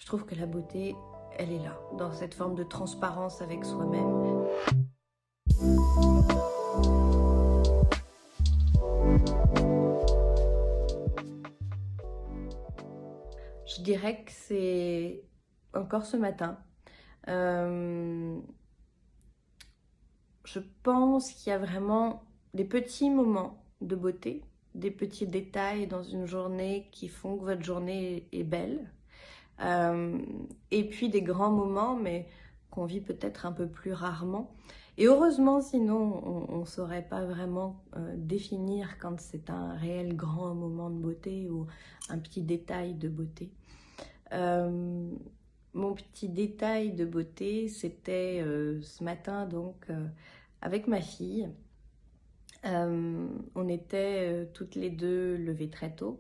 Je trouve que la beauté, elle est là, dans cette forme de transparence avec soi-même. Je dirais que c'est encore ce matin. Je pense qu'il y a vraiment des petits moments de beauté, des petits détails dans une journée qui font que votre journée est belle. Et puis des grands moments, mais qu'on vit peut-être un peu plus rarement. Et heureusement, sinon, on ne saurait pas vraiment définir quand c'est un réel grand moment de beauté ou un petit détail de beauté. Mon petit détail de beauté, c'était ce matin, donc, avec ma fille. On était toutes les deux levées très tôt.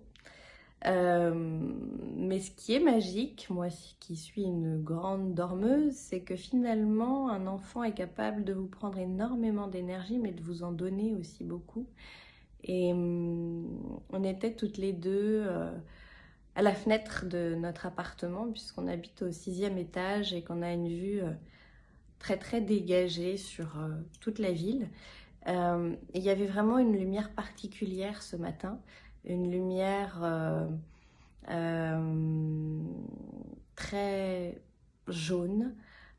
Mais ce qui est magique, moi qui suis une grande dormeuse, c'est que finalement un enfant est capable de vous prendre énormément d'énergie, mais de vous en donner aussi beaucoup. Et on était toutes les deux à la fenêtre de notre appartement, puisqu'on habite au 6e étage et qu'on a une vue très très dégagée sur toute la ville. Et il y avait vraiment une lumière particulière ce matin, une lumière très jaune,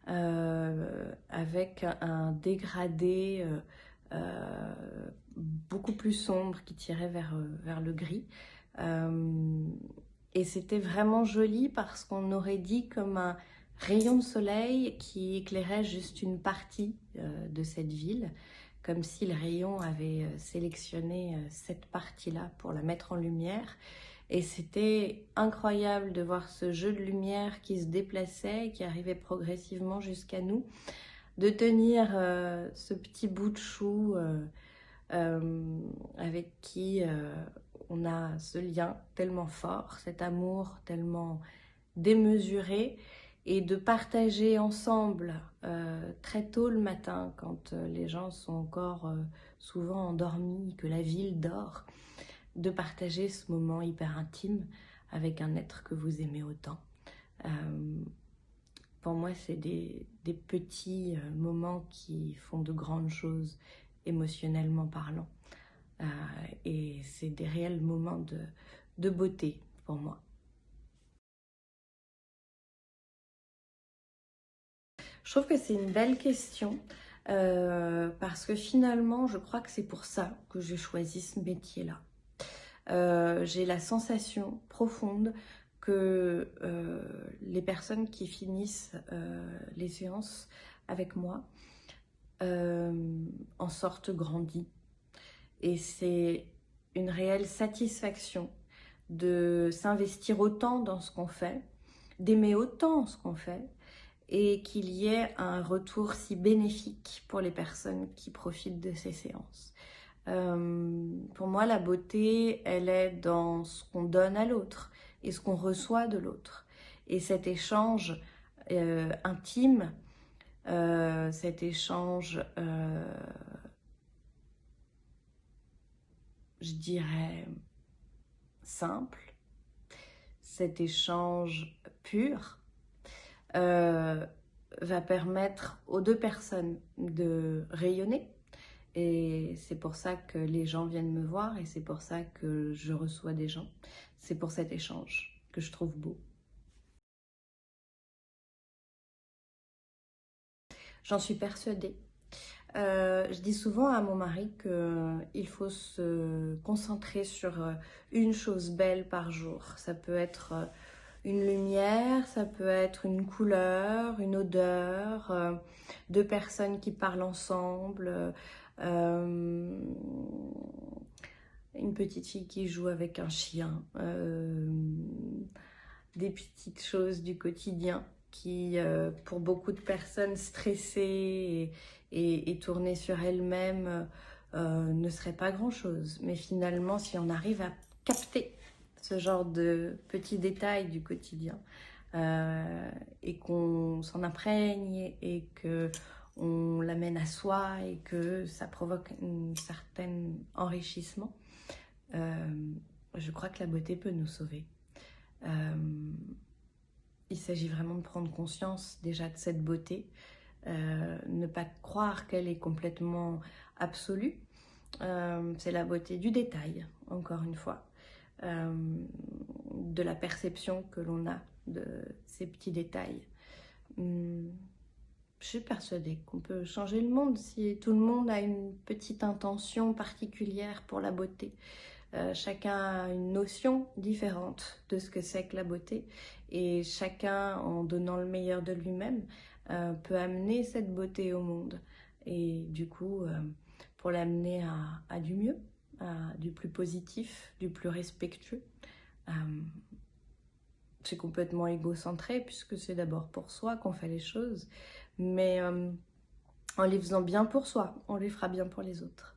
avec un dégradé beaucoup plus sombre qui tirait vers le gris. Et c'était vraiment joli parce qu'on aurait dit comme un rayon de soleil qui éclairait juste une partie de cette ville, comme si le rayon avait sélectionné cette partie-là pour la mettre en lumière. Et c'était incroyable de voir ce jeu de lumière qui se déplaçait, qui arrivait progressivement jusqu'à nous, de tenir ce petit bout de chou avec qui on a ce lien tellement fort, cet amour tellement démesuré, et de partager ensemble très tôt le matin, quand les gens sont encore souvent endormis, que la ville dort, de partager ce moment hyper intime avec un être que vous aimez autant. Pour moi, c'est des petits moments qui font de grandes choses émotionnellement parlant. Et c'est des réels moments de beauté pour moi. Je trouve que c'est une belle question parce que finalement, je crois que c'est pour ça que j'ai choisi ce métier-là. J'ai la sensation profonde que les personnes qui finissent les séances avec moi en sortent grandies. Et c'est une réelle satisfaction de s'investir autant dans ce qu'on fait, d'aimer autant ce qu'on fait, et qu'il y ait un retour si bénéfique pour les personnes qui profitent de ces séances. Pour moi, la beauté, elle est dans ce qu'on donne à l'autre et ce qu'on reçoit de l'autre. Et cet échange intime, cet échange, je dirais, simple, cet échange pur, va permettre aux deux personnes de rayonner. Et c'est pour ça que les gens viennent me voir et c'est pour ça que je reçois des gens. C'est pour cet échange que je trouve beau. J'en suis persuadée. Je dis souvent à mon mari qu'il faut se concentrer sur une chose belle par jour. Ça peut être une lumière, ça peut être une couleur, une odeur, deux personnes qui parlent ensemble, une petite fille qui joue avec un chien, des petites choses du quotidien qui, pour beaucoup de personnes stressées et tournées sur elles-mêmes, ne seraient pas grand-chose. Mais finalement, si on arrive à capter ce genre de petits détails du quotidien et qu'on s'en imprègne et qu'on l'amène à soi et que ça provoque un certain enrichissement, je crois que la beauté peut nous sauver. il s'agit vraiment de prendre conscience déjà de cette beauté, ne pas croire qu'elle est complètement absolue. C'est la beauté du détail, encore une fois, de la perception que l'on a de ces petits détails. Je suis persuadée qu'on peut changer le monde si tout le monde a une petite intention particulière pour la beauté. Chacun a une notion différente de ce que c'est que la beauté et chacun, en donnant le meilleur de lui-même, peut amener cette beauté au monde. Et du coup, pour l'amener à du mieux, à du plus positif, du plus respectueux. C'est complètement égocentré puisque c'est d'abord pour soi qu'on fait les choses, mais en les faisant bien pour soi, on les fera bien pour les autres.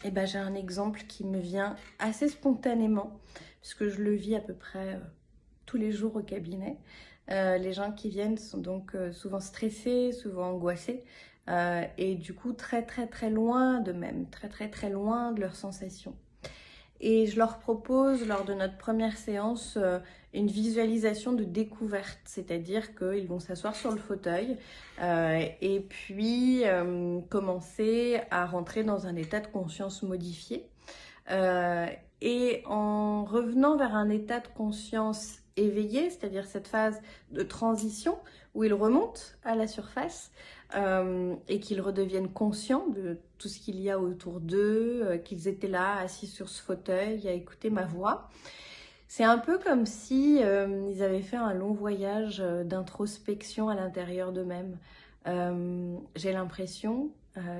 Et ben, j'ai un exemple qui me vient assez spontanément, puisque je le vis à peu près tous les jours au cabinet. Les gens qui viennent sont donc souvent stressés, souvent angoissés, et du coup très très très loin d'eux-mêmes, très très très loin de leurs sensations. Et je leur propose, lors de notre première séance, une visualisation de découverte, c'est-à-dire qu'ils vont s'asseoir sur le fauteuil et puis commencer à rentrer dans un état de conscience modifié. Et en revenant vers un état de conscience éveillé, c'est-à-dire cette phase de transition où ils remontent à la surface et qu'ils redeviennent conscients de tout ce qu'il y a autour d'eux, qu'ils étaient là, assis sur ce fauteuil, à écouter ma voix. C'est un peu comme si ils avaient fait un long voyage d'introspection à l'intérieur d'eux-mêmes. J'ai l'impression,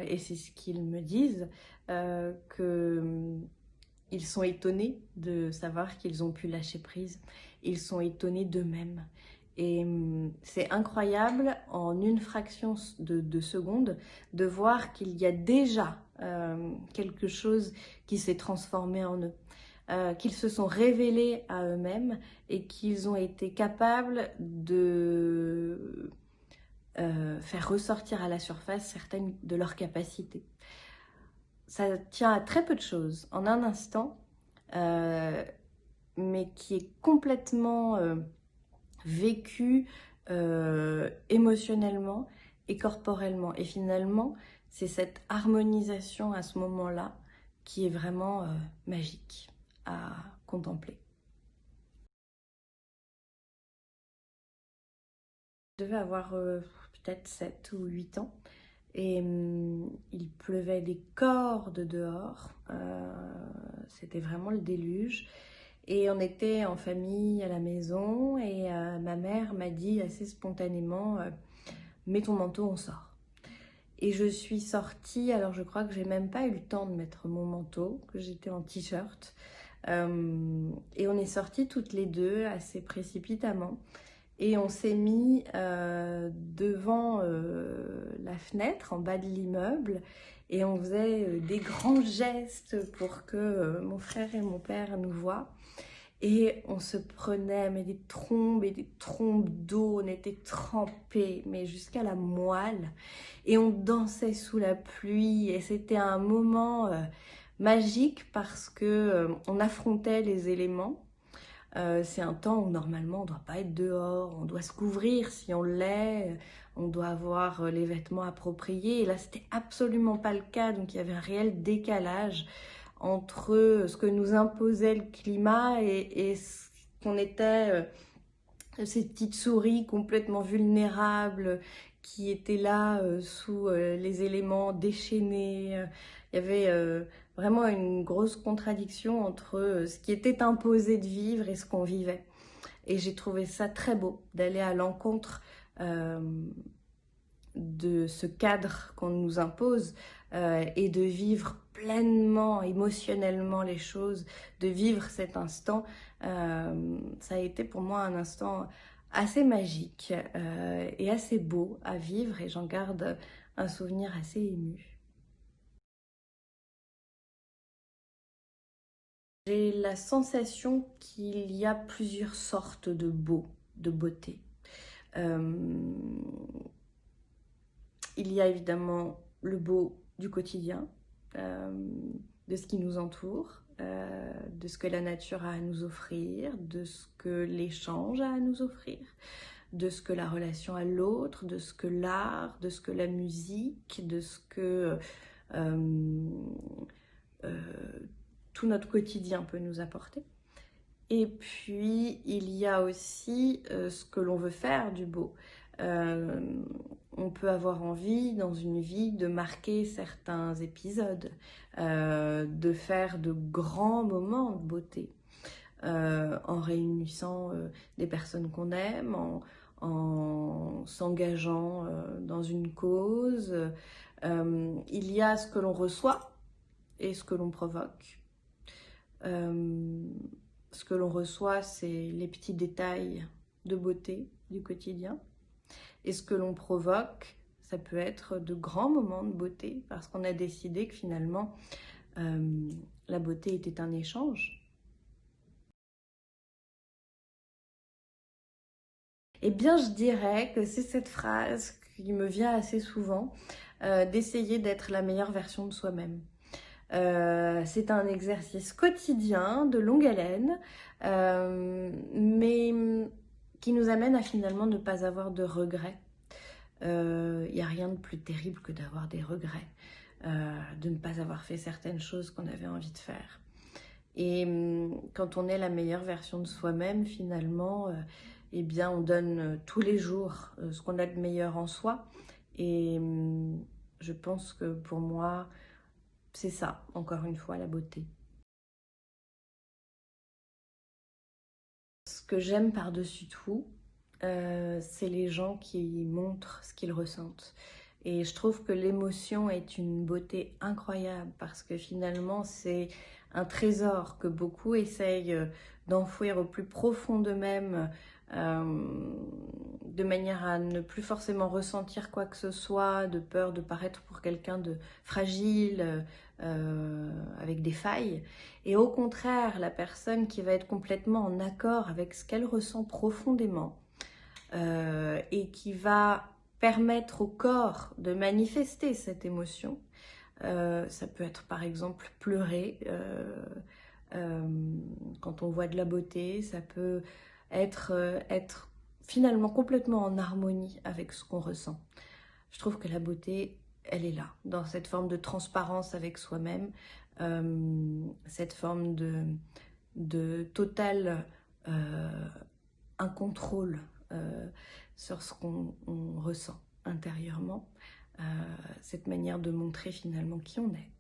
et c'est ce qu'ils me disent, que ils sont étonnés de savoir qu'ils ont pu lâcher prise. Ils sont étonnés d'eux-mêmes. Et c'est incroyable, en une fraction de seconde, de voir qu'il y a déjà quelque chose qui s'est transformé en eux. Qu'ils se sont révélés à eux-mêmes et qu'ils ont été capables de faire ressortir à la surface certaines de leurs capacités. Ça tient à très peu de choses, en un instant, mais qui est complètement vécu émotionnellement et corporellement. Et finalement, c'est cette harmonisation à ce moment-là qui est vraiment magique à contempler. Je devais avoir peut-être 7 ou 8 ans. Et il pleuvait des cordes dehors, c'était vraiment le déluge. Et on était en famille à la maison et ma mère m'a dit assez spontanément mets ton manteau, on sort. Et je suis sortie, alors je crois que j'ai même pas eu le temps de mettre mon manteau, que j'étais en t-shirt. Et on est sorties toutes les deux assez précipitamment. Et on s'est mis devant la fenêtre en bas de l'immeuble et on faisait des grands gestes pour que mon frère et mon père nous voient. Et on se prenait mais des trombes et des trombes d'eau, on était trempés mais jusqu'à la moelle. Et on dansait sous la pluie et c'était un moment magique parce que on affrontait les éléments. C'est un temps où normalement on ne doit pas être dehors, on doit se couvrir si on l'est, on doit avoir les vêtements appropriés. Et là, c'était absolument pas le cas, donc il y avait un réel décalage entre ce que nous imposait le climat et ce qu'on était, ces petites souris complètement vulnérables qui étaient là sous les éléments déchaînés. Il y avait vraiment une grosse contradiction entre ce qui était imposé de vivre et ce qu'on vivait. Et j'ai trouvé ça très beau d'aller à l'encontre de ce cadre qu'on nous impose et de vivre pleinement, émotionnellement les choses, de vivre cet instant. Ça a été pour moi un instant assez magique et assez beau à vivre et j'en garde un souvenir assez ému. J'ai la sensation qu'il y a plusieurs sortes de beau, de beauté. Il y a évidemment le beau du quotidien, de ce qui nous entoure, de ce que la nature a à nous offrir, de ce que l'échange a à nous offrir, de ce que la relation à l'autre, de ce que l'art, de ce que la musique, de ce que tout notre quotidien peut nous apporter. Et puis, il y a aussi ce que l'on veut faire du beau. On peut avoir envie, dans une vie, de marquer certains épisodes, de faire de grands moments de beauté, en réunissant des personnes qu'on aime, en s'engageant dans une cause. Il y a ce que l'on reçoit et ce que l'on provoque. Ce que l'on reçoit, c'est les petits détails de beauté du quotidien. Et ce que l'on provoque, ça peut être de grands moments de beauté, parce qu'on a décidé que finalement, la beauté était un échange. Eh bien, je dirais que c'est cette phrase qui me vient assez souvent, d'essayer d'être la meilleure version de soi-même. C'est un exercice quotidien, de longue haleine, mais qui nous amène à finalement ne pas avoir de regrets. Il n'y a rien de plus terrible que d'avoir des regrets, de ne pas avoir fait certaines choses qu'on avait envie de faire. Et quand on est la meilleure version de soi-même, finalement, eh bien, on donne tous les jours ce qu'on a de meilleur en soi. Et je pense que pour moi, c'est ça, encore une fois, la beauté. Ce que j'aime par-dessus tout, c'est les gens qui montrent ce qu'ils ressentent. Et je trouve que l'émotion est une beauté incroyable parce que finalement, c'est un trésor que beaucoup essayent d'enfouir au plus profond d'eux-mêmes, de manière à ne plus forcément ressentir quoi que ce soit, de peur de paraître pour quelqu'un de fragile, avec des failles. Et au contraire, la personne qui va être complètement en accord avec ce qu'elle ressent profondément et qui va permettre au corps de manifester cette émotion, ça peut être par exemple pleurer quand on voit de la beauté, ça peut être finalement complètement en harmonie avec ce qu'on ressent. Je trouve que la beauté, elle est là, dans cette forme de transparence avec soi-même, cette forme de total un contrôle sur ce qu'on ressent intérieurement, cette manière de montrer finalement qui on est.